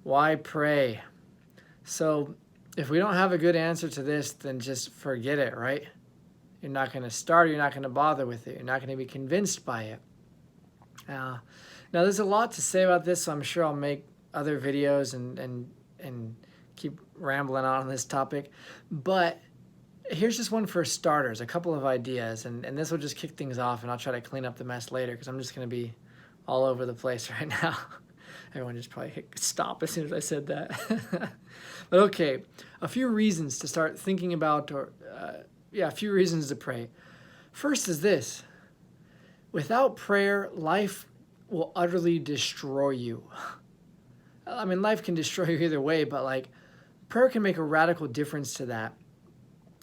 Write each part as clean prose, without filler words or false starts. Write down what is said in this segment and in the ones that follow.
Why pray? So if we don't have a good answer to this, then just forget it, right? You're not going to start, you're not going to bother with it, you're not going to be convinced by it. Now there's a lot to say about this, so I'm sure I'll make other videos and keep rambling on this topic. But here's just one for starters, a couple of ideas, and this will just kick things off, and I'll try to clean up the mess later because I'm just going to be all over the place right now. Everyone just probably hit stop as soon as I said that. But okay, a few reasons to start thinking about, a few reasons to pray. First is this: without prayer, life will utterly destroy you. I mean, life can destroy you either way, but like prayer can make a radical difference to that.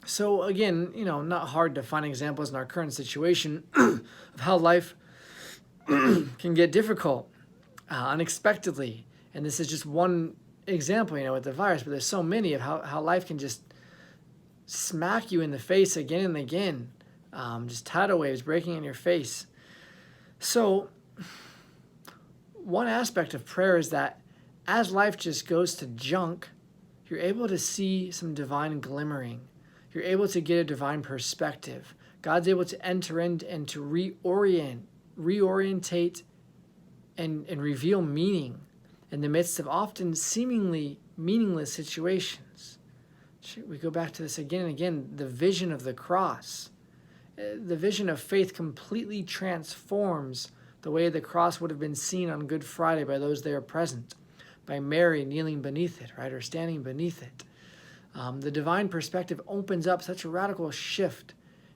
So again, not hard to find examples in our current situation of how life can get difficult unexpectedly. And this is just one example, with the virus, but there's so many of how life can just smack you in the face again and again. Just tidal waves breaking in your face. So one aspect of prayer is that as life just goes to junk, you're able to see some divine glimmering. You're able to get a divine perspective. God's able to enter in and to reorientate and reveal meaning in the midst of often seemingly meaningless situations. We go back to this again and again, the vision of the cross. The vision of faith completely transforms the way the cross would have been seen on Good Friday by those there present, by Mary kneeling beneath it, right, or standing beneath it. The divine perspective opens up such a radical shift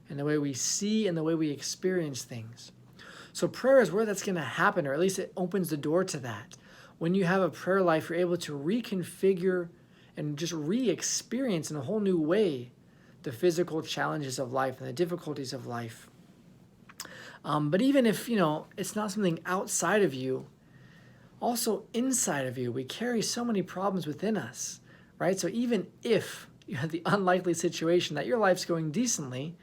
in the way we see and the way we experience things. So prayer is where that's going to happen, or at least it opens the door to that. When you have a prayer life, you're able to reconfigure and just re-experience in a whole new way the physical challenges of life and the difficulties of life. But even if, it's not something outside of you, also inside of you, we carry so many problems within us, right? So even if you have the unlikely situation that your life's going decently,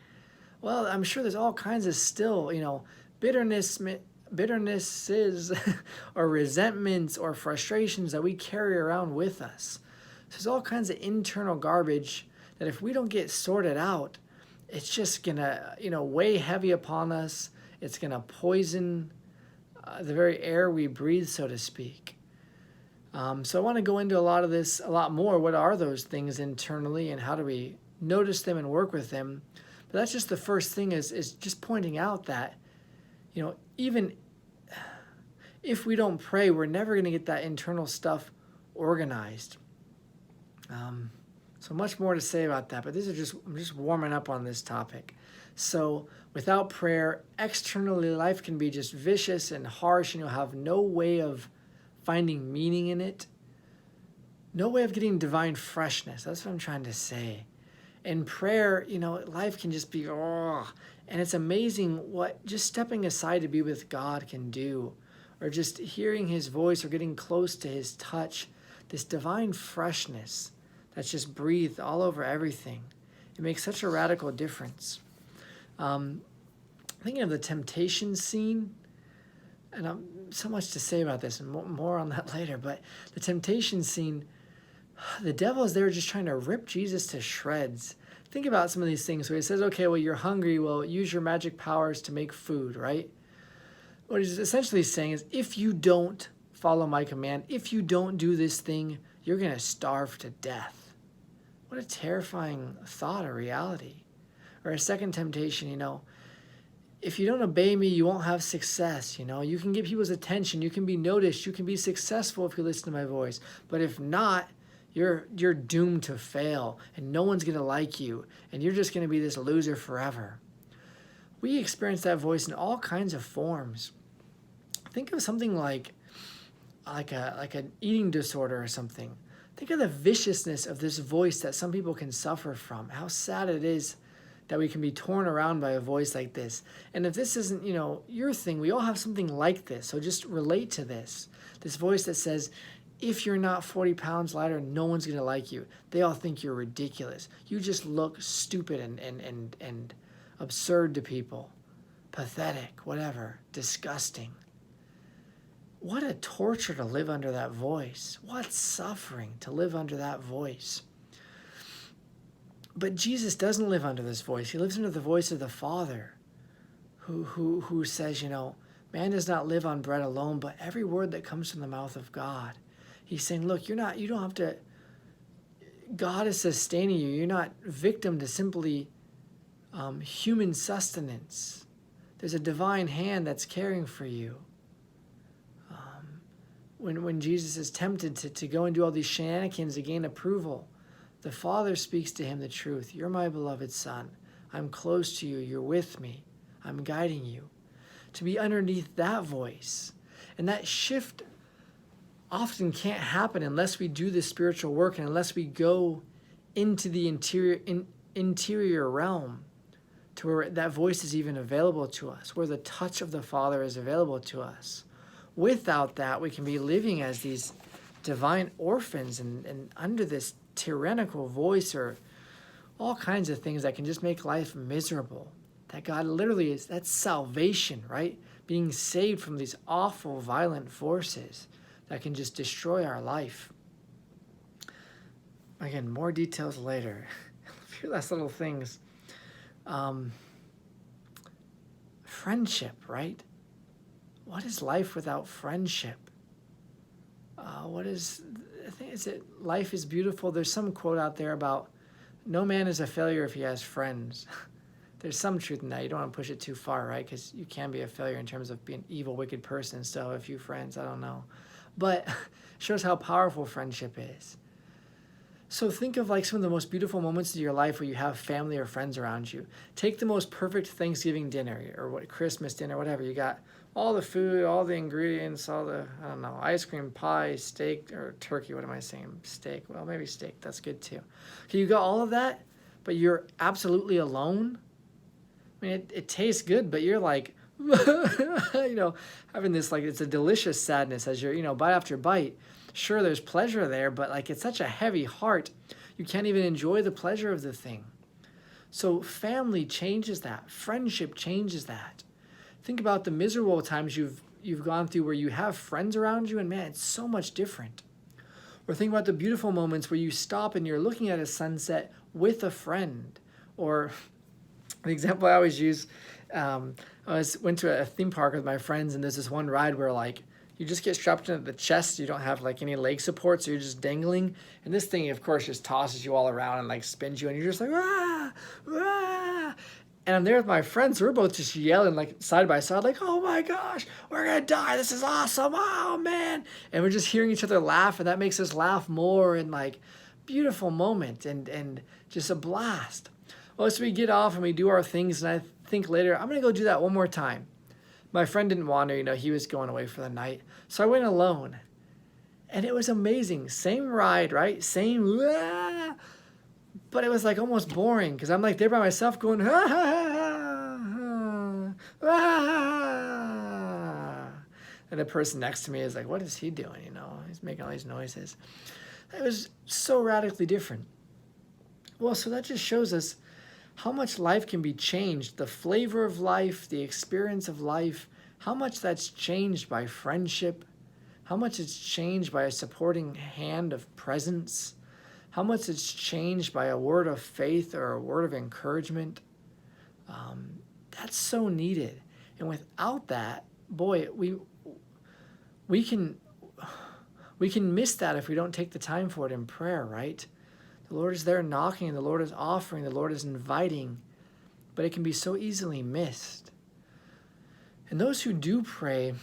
well, I'm sure there's all kinds of still, bitternesses or resentments or frustrations that we carry around with us. So there's all kinds of internal garbage that if we don't get sorted out, it's just gonna, weigh heavy upon us. It's gonna poison the very air we breathe, so to speak. So I want to go into a lot of this a lot more. What are those things internally, and how do we notice them and work with them? But that's just the first thing, is just pointing out that, even if we don't pray, we're never going to get that internal stuff organized. So much more to say about that, but I'm just warming up on this topic. So without prayer, externally life can be just vicious and harsh, and you'll have no way of finding meaning in it. No way of getting divine freshness. That's what I'm trying to say. In prayer, life can just be, and it's amazing what just stepping aside to be with God can do, or just hearing his voice or getting close to his touch, this divine freshness that's just breathed all over everything. It makes such a radical difference. Thinking of the temptation scene, and so much to say about this, and more on that later, but the temptation scene, the devil is there just trying to rip Jesus to shreds. Think about some of these things where he says, okay, well, you're hungry, well, use your magic powers to make food, right? What he's essentially saying is, if you don't follow my command, if you don't do this thing, you're going to starve to death. What a terrifying thought or reality. Or a second temptation, if you don't obey me, you won't have success. You can get people's attention, you can be noticed, you can be successful if you listen to my voice. But if not, you're doomed to fail, and no one's going to like you, and you're just going to be this loser forever. We experience that voice in all kinds of forms. Think of something like an eating disorder or something. Think of the viciousness of this voice that some people can suffer from. How sad it is that we can be torn around by a voice like this. And if this isn't, your thing, we all have something like this. So just relate to this. This voice that says, if you're not 40 pounds lighter, no one's going to like you. They all think you're ridiculous. You just look stupid and absurd to people. Pathetic, whatever, disgusting. What a torture to live under that voice. What suffering to live under that voice. But Jesus doesn't live under this voice. He lives under the voice of the Father, who says, man does not live on bread alone, but every word that comes from the mouth of God. He's saying, look, you don't have to, God is sustaining you. You're not victim to simply human sustenance. There's a divine hand that's caring for you. When Jesus is tempted to go and do all these shenanigans to gain approval, the Father speaks to him the truth. You're my beloved Son. I'm close to you. You're with me. I'm guiding you. To be underneath that voice. And that shift often can't happen unless we do the spiritual work and unless we go into the interior realm to where that voice is even available to us, where the touch of the Father is available to us. Without that, we can be living as these divine orphans and under this tyrannical voice or all kinds of things that can just make life miserable. That God literally is, that's salvation, right? Being saved from these awful, violent forces that can just destroy our life. Again, more details later. A few last little things. Friendship, right? What is life without friendship? Life is beautiful. There's some quote out there about no man is a failure if he has friends. There's some truth in that. You don't want to push it too far, right? Because you can be a failure in terms of being an evil, wicked person and still have a few friends. I don't know. But it shows how powerful friendship is. So think of like some of the most beautiful moments of your life where you have family or friends around you. Take the most perfect Thanksgiving dinner or Christmas dinner, whatever. You got all the food, all the ingredients, all the, ice cream, pie, steak, or turkey. What am I saying? Steak. Well, maybe steak. That's good too. Okay, you got all of that, but you're absolutely alone. I mean, it tastes good, but you're like, having this, like, it's a delicious sadness as you're, bite after bite. Sure, there's pleasure there, but like it's such a heavy heart, you can't even enjoy the pleasure of the thing. So family changes that. Friendship changes that. Think about the miserable times you've gone through where you have friends around you, and man, it's so much different. Or think about the beautiful moments where you stop and you're looking at a sunset with a friend. Or the example I always use, I went to a theme park with my friends, and there's this one ride where like you just get strapped into the chest. You don't have like any leg support, so you're just dangling. And this thing, of course, just tosses you all around and like spins you, and you're just like, ah, ah. And I'm there with my friends. So we're both just yelling like side by side, like, oh my gosh, we're gonna die. This is awesome. Oh man. And we're just hearing each other laugh, and that makes us laugh more, and like beautiful moment and just a blast. Well, so we get off and we do our things, and I think later, I'm gonna go do that one more time. My friend didn't want to, he was going away for the night. So I went alone. And it was amazing. Same ride, right? Same, but it was like almost boring because I'm like there by myself going, and the person next to me is like, what is he doing? He's making all these noises. It was so radically different. Well, so that just shows us how much life can be changed, the flavor of life, the experience of life, how much that's changed by friendship, how much it's changed by a supporting hand of presence, how much it's changed by a word of faith or a word of encouragement. That's so needed. And without that, boy, we can miss that if we don't take the time for it in prayer, right? The Lord is there knocking, the Lord is offering, the Lord is inviting, but it can be so easily missed. And those who do pray,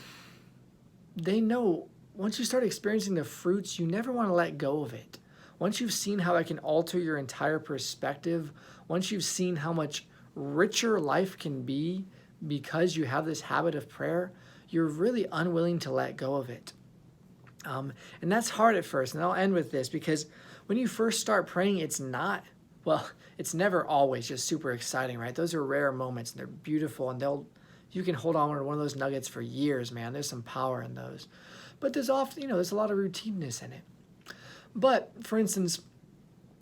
they know once you start experiencing the fruits, you never want to let go of it. Once you've seen how it can alter your entire perspective, once you've seen how much richer life can be because you have this habit of prayer, you're really unwilling to let go of it. And that's hard at first, and I'll end with this because when you first start praying, it's never always just super exciting, right? Those are rare moments, and they're beautiful, and you can hold on to one of those nuggets for years, man. There's some power in those. But there's often, there's a lot of routineness in it. But, for instance,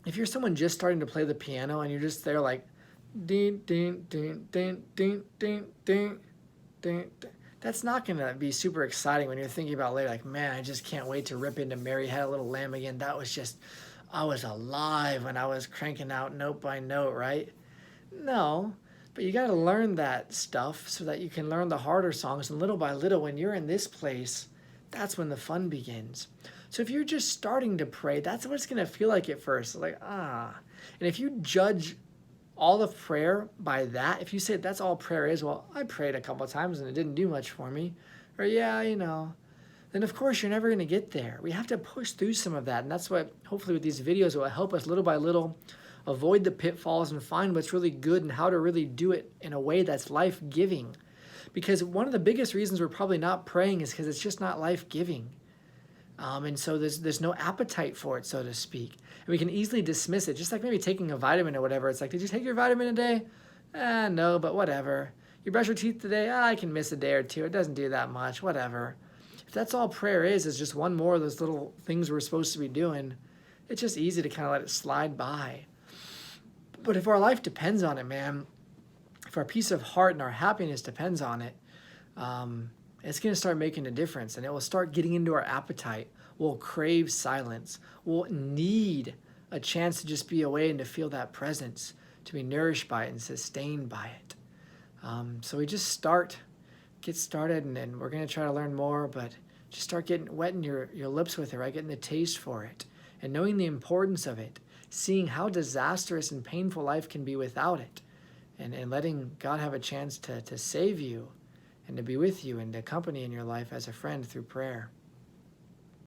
if you're someone just starting to play the piano and you're just there like, ding, ding, ding, ding, ding, ding, ding, ding, that's not going to be super exciting when you're thinking about later, like, man, I just can't wait to rip into Mary Had a Little Lamb again. That was just, I was alive when I was cranking out note by note, right? No, but you got to learn that stuff so that you can learn the harder songs. And little by little, when you're in this place, that's when the fun begins. So if you're just starting to pray, that's what it's going to feel like at first. Like, ah. And if you judge all of prayer by that, if you say that's all prayer is, well, I prayed a couple of times and it didn't do much for me, or yeah, then of course you're never going to get there. We have to push through some of that. And that's what hopefully with these videos will help us little by little avoid the pitfalls and find what's really good and how to really do it in a way that's life-giving. Because one of the biggest reasons we're probably not praying is because it's just not life-giving. And so there's no appetite for it, so to speak. And we can easily dismiss it, just like maybe taking a vitamin or whatever. It's like, did you take your vitamin today? No, but whatever. You brush your teeth today? I can miss a day or two. It doesn't do that much, whatever. If that's all prayer is just one more of those little things we're supposed to be doing, it's just easy to kind of let it slide by. But if our life depends on it, man, if our peace of heart and our happiness depends on it, it's going to start making a difference, and it will start getting into our appetite. We'll crave silence. We'll need a chance to just be away and to feel that presence, to be nourished by it and sustained by it. So we just get started, and we're going to try to learn more, but just start getting wetting your lips with it, right? Getting the taste for it and knowing the importance of it, seeing how disastrous and painful life can be without it, and letting God have a chance to save you and to be with you and to accompany in your life as a friend through prayer.